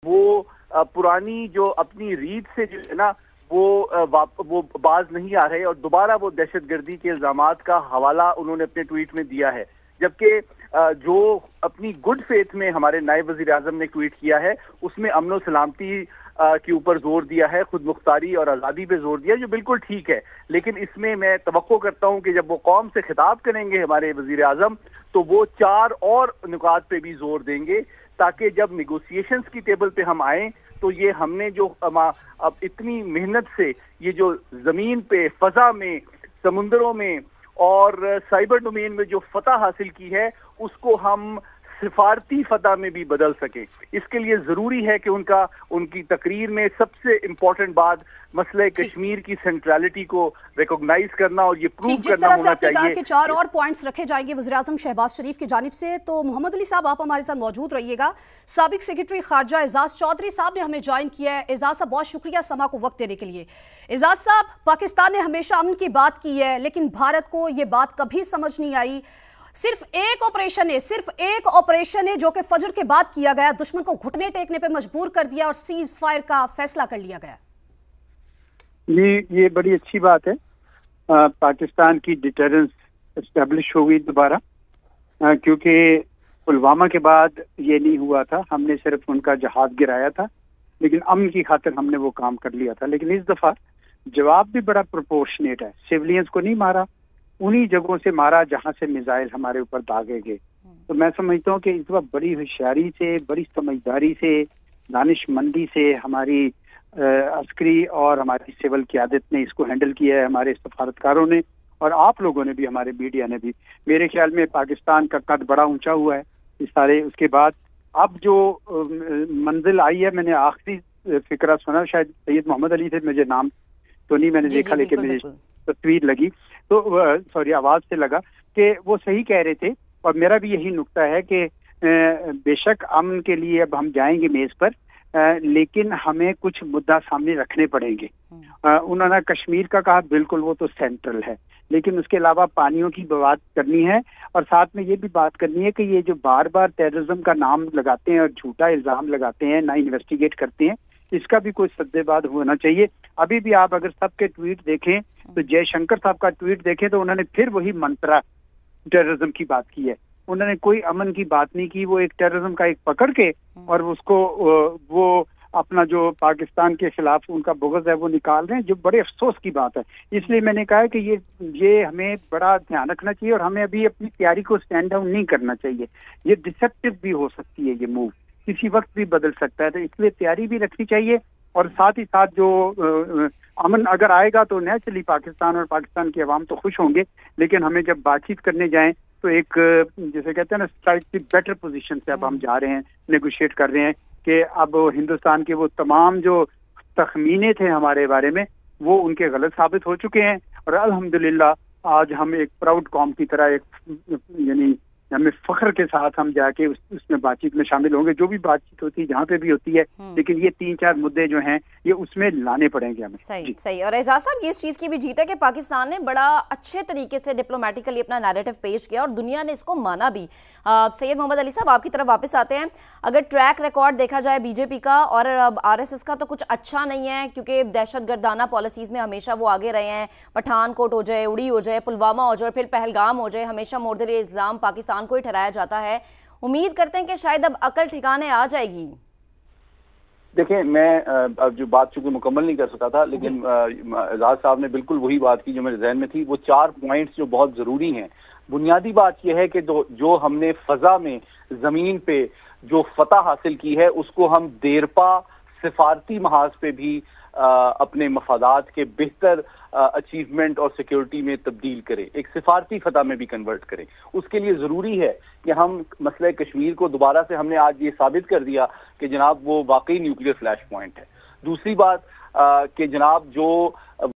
وہ پرانی جو اپنی ریت سے جو ہے نا وہ باز نہیں آ رہے، اور دوبارہ وہ دہشت گردی کے الزامات کا حوالہ انہوں نے اپنے ٹویٹ میں دیا ہے، جبکہ جو اپنی گڈ فیتھ میں ہمارے نائب وزیر اعظم نے ٹویٹ کیا ہے اس میں امن و سلامتی کے اوپر زور دیا ہے، خود مختاری اور آزادی پہ زور دیا، جو بالکل ٹھیک ہے، لیکن اس میں توقع کرتا ہوں کہ جب وہ قوم سے خطاب کریں گے ہمارے وزیر اعظم تو وہ 4 اور نکات پہ بھی زور دیں گے، تاکہ جب نیگوسیشنز کی ٹیبل پہ ہم آئیں تو یہ ہم نے جو اب اتنی محنت سے یہ جو زمین پہ، فضا میں، سمندروں میں اور سائبر ڈومین میں جو فتح حاصل کی ہے اس کو ہم سفارتی فتح میں بھی بدل سکیں۔ اس کے لیے ضروری ہے کہ ان کی تقریر میں سب سے امپورٹنٹ بات مسئلہ کشمیر کی سینٹرالٹی کو ریکوگنائز کرنا اور یہ پروو کرنا ہونا چاہیے۔ کہا کہ 4 اور پوائنٹس رکھے جائیں گے وزیراعظم شہباز شریف کی جانب سے، تو محمد علی صاحب آپ ہمارے ساتھ موجود رہیے گا۔ سابق سیکرٹری خارجہ اعزاز چودھری صاحب نے ہمیں جوائن کیا ہے۔ اعزاز صاحب بہت شکریہ سما کو وقت دینے کے لیے۔ اعزاز صاحب، پاکستان نے ہمیشہ امن کی بات کی ہے، لیکن بھارت کو یہ بات کبھی سمجھ نہیں آئی۔ صرف ایک آپریشن ہے جو کہ فجر کے بعد کیا گیا، دشمن کو گھٹنے ٹیکنے پہ مجبور کر دیا اور سیز فائر کا فیصلہ کر لیا گیا۔ یہ بڑی اچھی بات ہے، پاکستان کی ڈیٹرنس اسٹیبلش ہو گئی دوبارہ، کیونکہ پلوامہ کے بعد یہ نہیں ہوا تھا، ہم نے صرف ان کا جہاز گرایا تھا، لیکن امن کی خاطر ہم نے وہ کام کر لیا تھا۔ لیکن اس دفعہ جواب بھی بڑا پروپورشنیٹ ہے، سیولینز کو نہیں مارا، انہی جگہوں سے مارا جہاں سے میزائل ہمارے اوپر داغے گئے۔ تو میں سمجھتا ہوں کہ اس وقت بڑی ہوشیاری سے، بڑی سمجھداری سے، دانش مندی سے ہماری عسکری اور ہماری سول قیادت نے اس کو ہینڈل کیا ہے، ہمارے سفارتکاروں نے اور آپ لوگوں نے بھی، ہمارے میڈیا نے بھی۔ میرے خیال میں پاکستان کا قد بڑا اونچا ہوا ہے اس سارے اس کے بعد۔ اب جو منزل آئی ہے، میں نے آخری فقرہ سنا، شاید سید محمد علی سے، مجھے نام تو نہیں میں نے دیکھا، لیکن مجھے تصویر لگی تو سوری آواز سے لگا کہ وہ صحیح کہہ رہے تھے، اور میرا بھی یہی نقطہ ہے کہ بے شک امن کے لیے اب ہم جائیں گے میز پر، لیکن ہمیں کچھ مدعا سامنے رکھنے پڑیں گے۔ انہوں نے کشمیر کا کہا، بالکل وہ تو سینٹرل ہے، لیکن اس کے علاوہ پانیوں کی بات کرنی ہے، اور ساتھ میں یہ بھی بات کرنی ہے کہ یہ جو بار بار ٹیررزم کا نام لگاتے ہیں اور جھوٹا الزام لگاتے ہیں، نہ انویسٹیگیٹ کرتے ہیں، اس کا بھی کوئی سدے باد ہونا چاہیے۔ ابھی بھی آپ اگر سب کے ٹویٹ دیکھیں تو جے شنکر صاحب کا ٹویٹ دیکھیں تو انہوں نے پھر وہی منترا ٹیررزم کی بات کی ہے، انہوں نے کوئی امن کی بات نہیں کی، وہ ایک ٹیررزم کا ایک پکڑ کے اور اس کو وہ اپنا جو پاکستان کے خلاف ان کا بغض ہے وہ نکال رہے ہیں، جو بڑے افسوس کی بات ہے۔ اس لیے میں نے کہا کہ یہ ہمیں بڑا دھیان رکھنا چاہیے، اور ہمیں ابھی اپنی تیاری کو سٹینڈ ڈاؤن نہیں کرنا چاہیے۔ یہ ڈسپٹیو بھی ہو سکتی ہے، یہ موو کسی وقت بھی بدل سکتا ہے، تو اس لیے تیاری بھی رکھنی چاہیے، اور ساتھ ہی ساتھ جو امن اگر آئے گا تو نیچرلی پاکستان اور پاکستان کے عوام تو خوش ہوں گے، لیکن ہمیں جب بات چیت کرنے جائیں تو ایک جیسے کہتے ہیں نا سلائٹلی بیٹر پوزیشن سے اب ہم جا رہے ہیں، نیگوشیٹ کر رہے ہیں کہ اب ہندوستان کے وہ تمام جو تخمینے تھے ہمارے بارے میں وہ ان کے غلط ثابت ہو چکے ہیں، اور الحمدللہ آج ہم ایک پراؤڈ قوم کی طرح یعنی ہمیں فخر کے ساتھ ہم جا کے اس میں بات چیت میں شامل ہوں گے، جو بھی بات چیت ہوتی ہے جہاں پہ بھی ہوتی ہے، لیکن یہ 3-4 مدعے جو ہیں یہ اس میں لانے پڑیں گے ہمیں۔ صحیح۔ اور اعزاز صاحب، یہ اس چیز کی بھی جیت ہے کہ پاکستان نے بڑا اچھے طریقے سے ڈپلومیٹیکلی اپنا نیریٹو پیش کیا اور دنیا نے اس کو مانا بھی۔ سید محمد علی صاحب، آپ کی طرف واپس آتے ہیں۔ اگر ٹریک ریکارڈ دیکھا جائے بی جے پی کا اور RSS کا تو کچھ اچھا نہیں ہے، کیونکہ دہشت گردانہ پالیسیز میں ہمیشہ وہ آگے رہے ہیں، پٹھان کوٹ ہو جائے، اڑی ہو جائے، پلوامہ ہو جائے، پھر پہلگام ہو جائے، ہمیشہ مورد الزام پاکستان کو ہی ٹھہرایا جاتا ہے۔ امید کرتے ہیں کہ شاید اب عقل ٹھکانے آ جائے گی۔ دیکھیں، میں اب جو بات چونکہ مکمل نہیں کر سکا تھا، لیکن اعزاز صاحب نے بالکل وہی بات کی جو میرے ذہن میں تھی۔ وہ 4 پوائنٹس جو بہت ضروری ہیں، بنیادی بات یہ ہے کہ جو ہم نے فضا میں، زمین پہ جو فتح حاصل کی ہے اس کو ہم دیرپا سفارتی محاذ پہ بھی اپنے مفادات کے بہتر اچیومنٹ اور سیکیورٹی میں تبدیل کریں، ایک سفارتی فتح میں بھی کنورٹ کریں۔ اس کے لیے ضروری ہے کہ ہم مسئلہ کشمیر کو دوبارہ سے، ہم نے آج یہ ثابت کر دیا کہ جناب وہ واقعی نیوکلیئر فلیش پوائنٹ ہے۔ دوسری بات کہ جناب جو